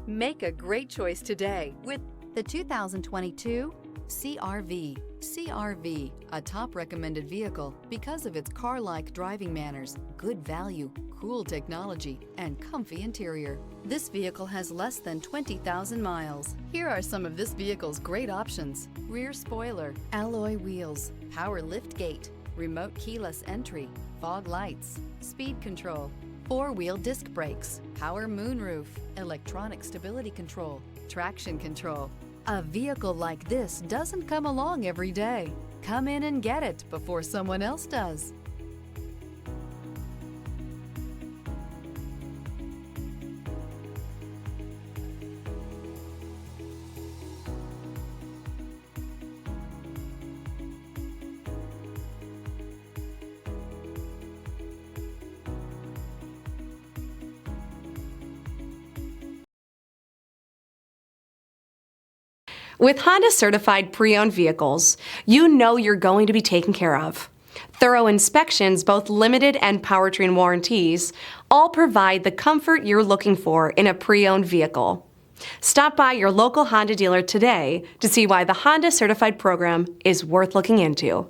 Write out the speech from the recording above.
Make a great choice today with the 2022 CR-V. CR-V, a top recommended vehicle because of its car-like driving manners, good value, cool technology, and comfy interior. This vehicle has less than 20,000 miles. Here are some of this vehicle's great options: rear spoiler, alloy wheels, power liftgate, remote keyless entry, fog lights, speed control, four-wheel disc brakes, power moonroof, electronic stability control, traction control. A vehicle like this doesn't come along every day. Come in and get it before someone else does. With Honda certified pre-owned vehicles, you know you're going to be taken care of. Thorough inspections, both limited and powertrain warranties, all provide the comfort you're looking for in a pre-owned vehicle. Stop by your local Honda dealer today to see why the Honda certified program is worth looking into.